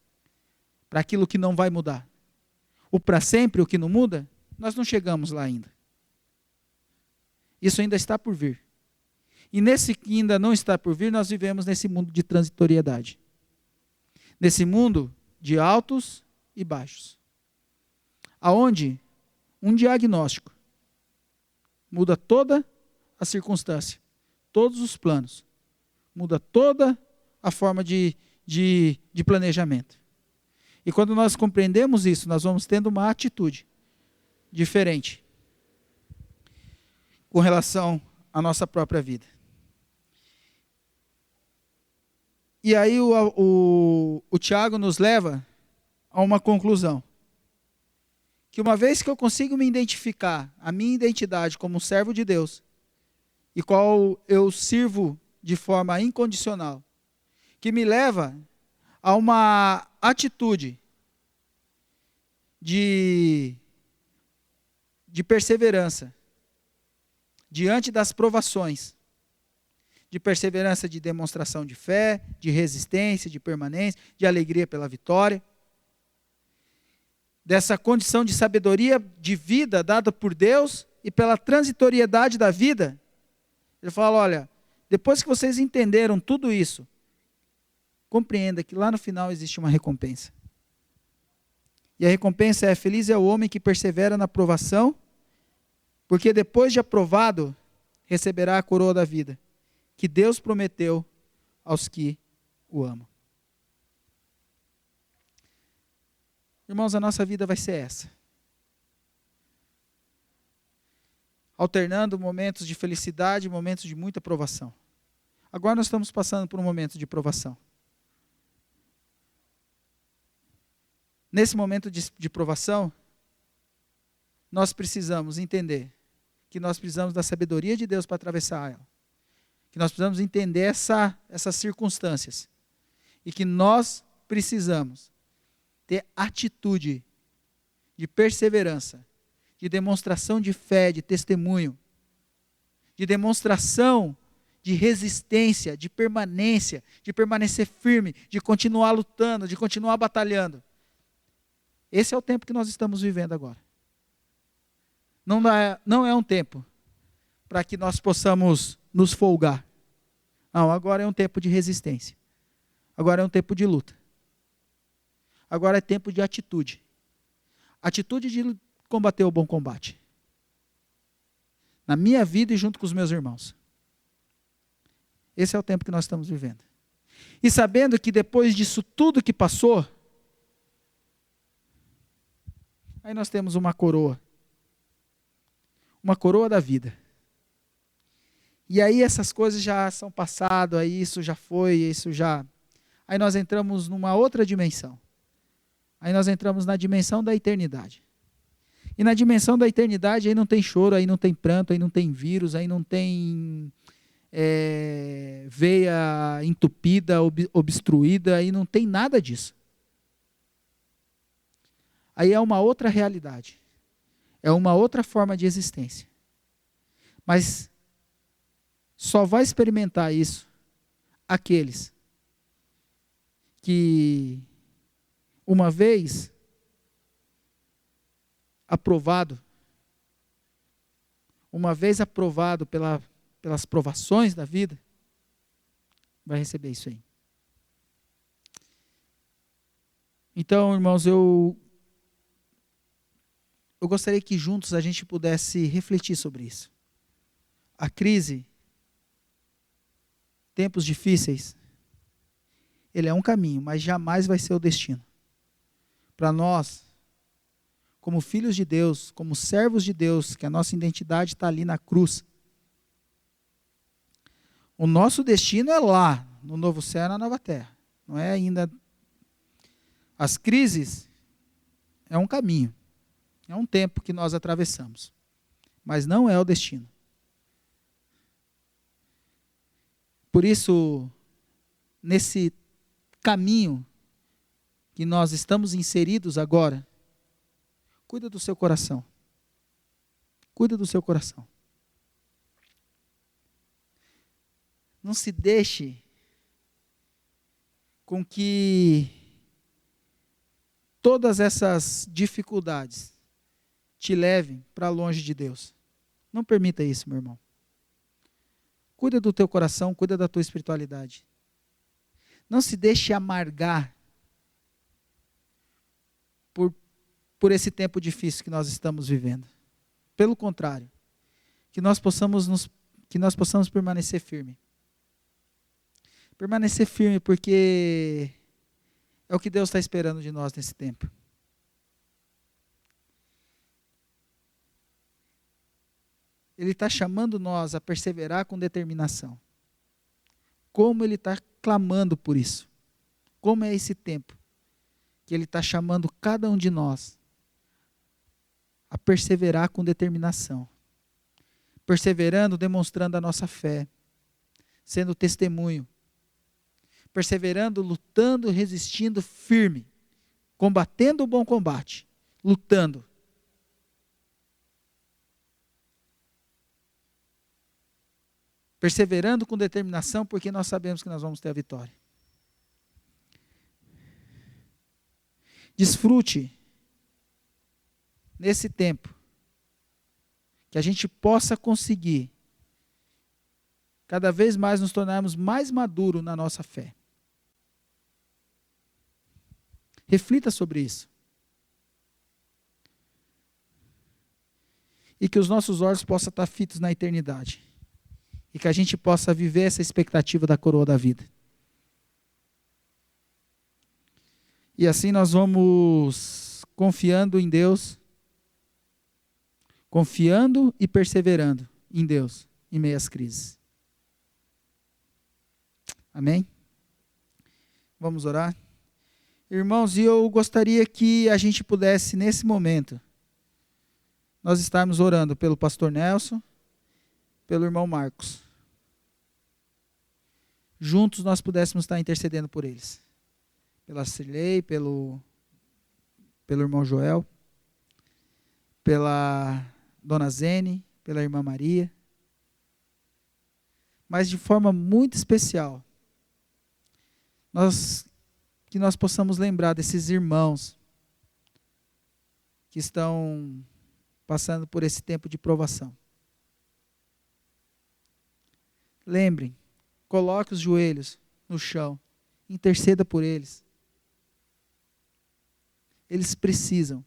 para aquilo que não vai mudar. O para sempre, o que não muda, nós não chegamos lá ainda. Isso ainda está por vir. E nesse que ainda não está por vir, nós vivemos nesse mundo de transitoriedade. Nesse mundo de altos e baixos. Aonde um diagnóstico muda toda a circunstância, todos os planos, muda toda a forma de planejamento. E quando nós compreendemos isso, nós vamos tendo uma atitude diferente com relação à nossa própria vida. E aí o Tiago nos leva a uma conclusão. Que uma vez que eu consigo me identificar, a minha identidade como servo de Deus, e qual eu sirvo de forma incondicional, que me leva a uma atitude de perseverança, diante das provações, de perseverança, de demonstração de fé, de resistência, de permanência, de alegria pela vitória, dessa condição de sabedoria de vida dada por Deus e pela transitoriedade da vida. Ele fala, olha, depois que vocês entenderam tudo isso, compreenda que lá no final existe uma recompensa. E a recompensa é: feliz é o homem que persevera na provação, porque depois de aprovado, receberá a coroa da vida, que Deus prometeu aos que o amam. Irmãos, a nossa vida vai ser essa. Alternando momentos de felicidade e momentos de muita provação. Agora nós estamos passando por um momento de provação. Nesse momento de provação, nós precisamos entender que nós precisamos da sabedoria de Deus para atravessar ela. Que nós precisamos entender essas circunstâncias. E que nós precisamos ter atitude de perseverança, de demonstração de fé, de testemunho, de demonstração de resistência, de permanência, de permanecer firme, de continuar lutando, de continuar batalhando. Esse é o tempo que nós estamos vivendo agora. Não é um tempo para que nós possamos nos folgar. Não, agora é um tempo de resistência. Agora é um tempo de luta. Agora é tempo de atitude. Atitude de combater o bom combate. Na minha vida e junto com os meus irmãos. Esse é o tempo que nós estamos vivendo. E sabendo que depois disso tudo que passou, aí nós temos uma coroa. Uma coroa da vida. E aí essas coisas já são passado, aí isso já foi, isso já... Aí nós entramos numa outra dimensão. Aí nós entramos na dimensão da eternidade. E na dimensão da eternidade, aí não tem choro, aí não tem pranto, aí não tem vírus, aí não tem veia entupida, obstruída, aí não tem nada disso. Aí é uma outra realidade. É uma outra forma de existência. Mas só vai experimentar isso aqueles que, uma vez aprovado pelas provações da vida, vai receber isso aí. Então, irmãos, eu gostaria que juntos a gente pudesse refletir sobre isso. A crise, tempos difíceis, ele é um caminho, mas jamais vai ser o destino. Para nós, como filhos de Deus, como servos de Deus, que a nossa identidade está ali na cruz. O nosso destino é lá, no novo céu e na nova terra. Não é ainda... As crises é um caminho, é um tempo que nós atravessamos, mas não é o destino. Por isso, nesse caminho que nós estamos inseridos agora, cuida do seu coração. Cuida do seu coração. Não se deixe com que todas essas dificuldades te levem para longe de Deus. Não permita isso, meu irmão. Cuida do teu coração, cuida da tua espiritualidade. Não se deixe amargar por esse tempo difícil que nós estamos vivendo. Pelo contrário, que nós possamos permanecer firme. Permanecer firme porque é o que Deus está esperando de nós nesse tempo. Ele está chamando nós a perseverar com determinação. Como Ele está clamando por isso. Como é esse tempo que Ele está chamando cada um de nós a perseverar com determinação. Perseverando, demonstrando a nossa fé. Sendo testemunho. Perseverando, lutando, resistindo firme. Combatendo o bom combate. Lutando. Perseverando com determinação, porque nós sabemos que nós vamos ter a vitória. Desfrute, nesse tempo, que a gente possa conseguir, cada vez mais nos tornarmos mais maduros na nossa fé. Reflita sobre isso. E que os nossos olhos possam estar fitos na eternidade. E que a gente possa viver essa expectativa da coroa da vida. E assim nós vamos confiando em Deus, confiando e perseverando em Deus, em meio às crises. Amém? Vamos orar? Irmãos, e eu gostaria que a gente pudesse, nesse momento, nós estarmos orando pelo pastor Nelson, pelo irmão Marcos. Juntos nós pudéssemos estar intercedendo por eles. Pela Cirlei, pelo irmão Joel, pela dona Zene, pela irmã Maria. Mas de forma muito especial, que nós possamos lembrar desses irmãos que estão passando por esse tempo de provação. Lembrem, coloque os joelhos no chão, interceda por eles. Eles precisam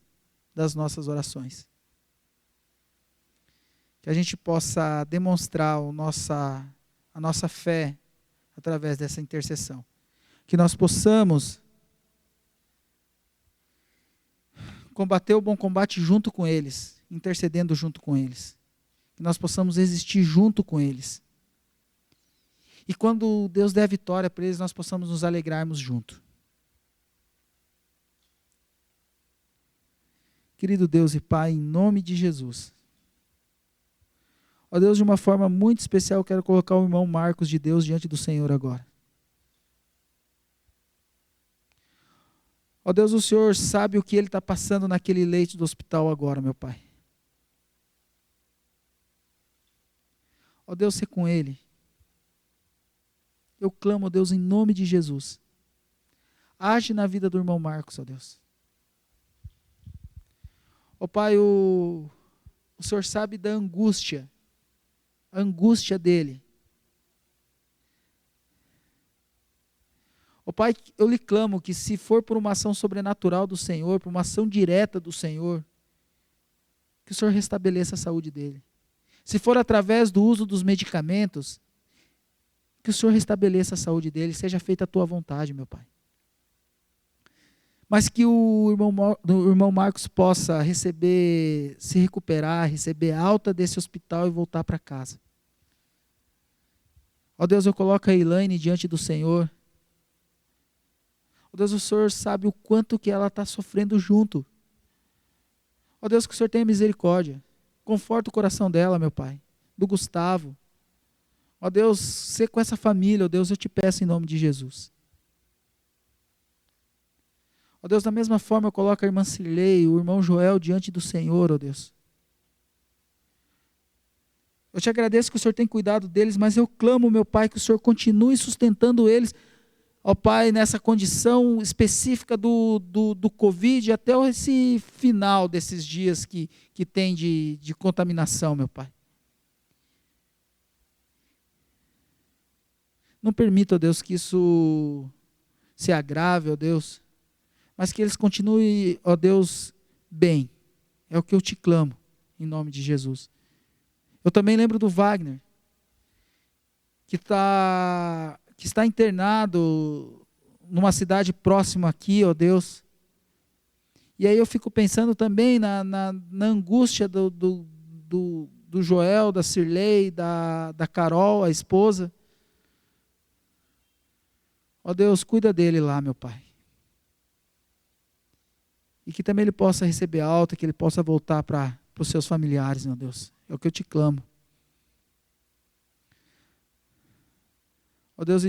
das nossas orações. Que a gente possa demonstrar a nossa fé através dessa intercessão. Que nós possamos combater o bom combate junto com eles, intercedendo junto com eles. Que nós possamos existir junto com eles. E quando Deus der vitória para eles, nós possamos nos alegrarmos junto. Querido Deus e Pai, em nome de Jesus. Ó Deus, de uma forma muito especial, eu quero colocar o irmão Marcos de Deus diante do Senhor agora. Ó Deus, o Senhor sabe o que ele está passando naquele leito do hospital agora, meu Pai. Ó Deus, ser com ele. Eu clamo, ó Deus, em nome de Jesus. Age na vida do irmão Marcos, ó Deus. Ó Pai, o Senhor sabe da angústia. A angústia dele. Ó Pai, eu lhe clamo que se for por uma ação sobrenatural do Senhor, por uma ação direta do Senhor, que o Senhor restabeleça a saúde dele. Se for através do uso dos medicamentos, que o Senhor restabeleça a saúde dele, seja feita a tua vontade, meu Pai. Mas que o irmão Marcos possa se recuperar, receber alta desse hospital e voltar para casa. Ó Deus, eu coloco a Elaine diante do Senhor. Ó Deus, o Senhor sabe o quanto que ela está sofrendo junto. Ó Deus, que o Senhor tenha misericórdia. Conforta o coração dela, meu Pai. Do Gustavo. Ó Deus, ser com essa família, ó Deus, eu te peço em nome de Jesus. Ó Deus, da mesma forma eu coloco a irmã Cirlei, o irmão Joel diante do Senhor, ó Deus. Eu te agradeço que o Senhor tem cuidado deles, mas eu clamo, meu Pai, que o Senhor continue sustentando eles, ó Pai, nessa condição específica do Covid, até esse final desses dias que tem de contaminação, meu Pai. Não permita, ó Deus, que isso se agrave, ó Deus, mas que eles continuem, ó Deus, bem. É o que eu te clamo, em nome de Jesus. Eu também lembro do Wagner, que está internado numa cidade próxima aqui, ó Deus. E aí eu fico pensando também na angústia do Joel, da Cirlei, da Carol, a esposa. Ó Deus, cuida dele lá, meu Pai. E que também ele possa receber alta, que ele possa voltar para os seus familiares, meu Deus. É o que eu te clamo. Ó Deus,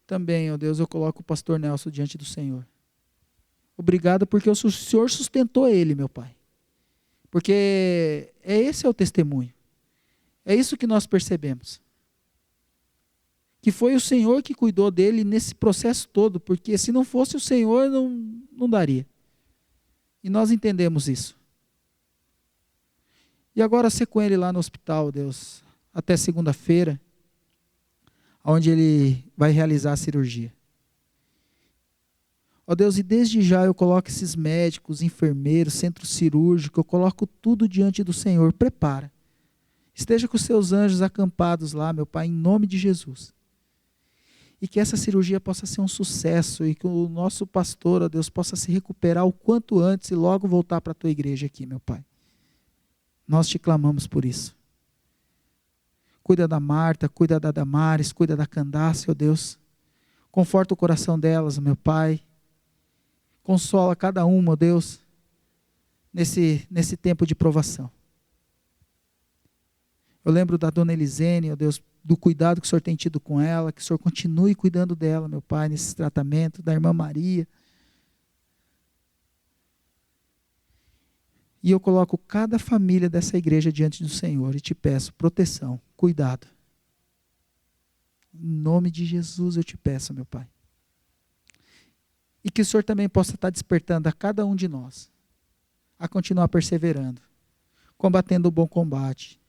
também, ó Deus, eu coloco o pastor Nelson diante do Senhor. Obrigado porque o Senhor sustentou ele, meu Pai. Porque esse é o testemunho. É isso que nós percebemos. Que foi o Senhor que cuidou dele nesse processo todo, porque se não fosse o Senhor, não daria. E nós entendemos isso. E agora ser com ele lá no hospital, Deus, até segunda-feira, onde ele vai realizar a cirurgia. Ó Deus, e desde já eu coloco esses médicos, enfermeiros, centro cirúrgico, eu coloco tudo diante do Senhor. Prepara. Esteja com os seus anjos acampados lá, meu Pai, em nome de Jesus. E que essa cirurgia possa ser um sucesso e que o nosso pastor, ó Deus, possa se recuperar o quanto antes e logo voltar para a tua igreja aqui, meu Pai. Nós te clamamos por isso. Cuida da Marta, cuida da Damares, cuida da Candace, ó Deus. Conforta o coração delas, meu Pai. Consola cada uma, ó Deus, nesse tempo de provação. Eu lembro da dona Elisene, ó Deus, do cuidado que o Senhor tem tido com ela, que o Senhor continue cuidando dela, meu Pai, nesse tratamento, da irmã Maria. E eu coloco cada família dessa igreja diante do Senhor e te peço proteção, cuidado. Em nome de Jesus eu te peço, meu Pai. E que o Senhor também possa estar despertando a cada um de nós a continuar perseverando, combatendo o bom combate,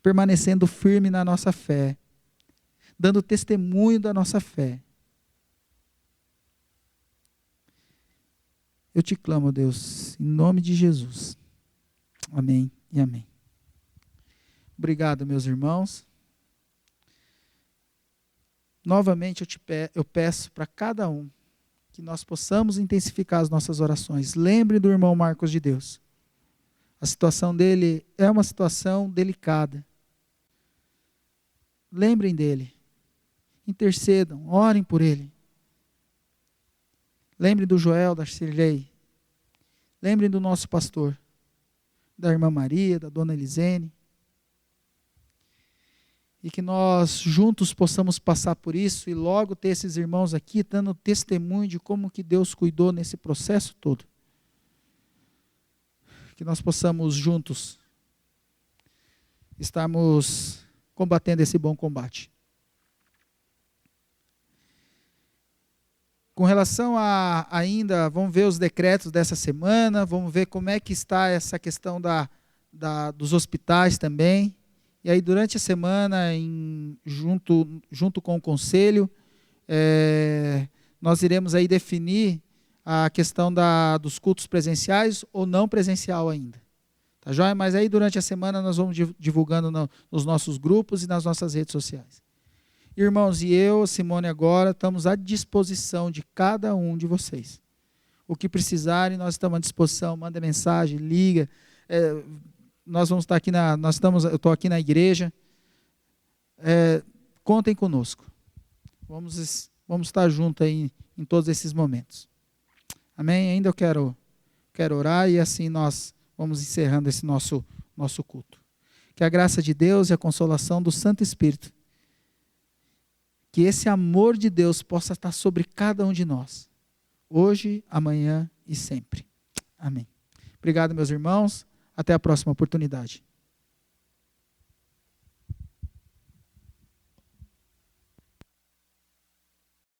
permanecendo firme na nossa fé, dando testemunho da nossa fé. Eu te clamo, Deus, em nome de Jesus. Amém e amém. Obrigado, meus irmãos. Novamente eu peço para cada um que nós possamos intensificar as nossas orações. Lembre do irmão Marcos de Deus. A situação dele é uma situação delicada. Lembrem dele. Intercedam, orem por ele. Lembrem do Joel, da Shirley. Lembrem do nosso pastor, da irmã Maria, da dona Elisene. E que nós juntos possamos passar por isso e logo ter esses irmãos aqui dando testemunho de como que Deus cuidou nesse processo todo. Que nós possamos juntos estarmos combatendo esse bom combate. Com relação a ainda, vamos ver os decretos dessa semana, vamos ver como é que está essa questão dos hospitais também. E aí, durante a semana, junto com o conselho, nós iremos aí definir a questão dos cultos presenciais ou não presencial ainda. Tá joia? Mas aí, durante a semana, nós vamos divulgando nos nossos grupos e nas nossas redes sociais. Irmãos, e eu, Simone, agora estamos à disposição de cada um de vocês. O que precisarem, nós estamos à disposição. Manda mensagem, liga. Nós vamos estar aqui eu estou aqui na igreja. Contem conosco. Vamos estar juntos aí em todos esses momentos. Amém? Ainda eu quero orar e assim nós vamos encerrando esse nosso culto. Que a graça de Deus e a consolação do Santo Espírito, que esse amor de Deus possa estar sobre cada um de nós, hoje, amanhã e sempre. Amém. Obrigado, meus irmãos. Até a próxima oportunidade.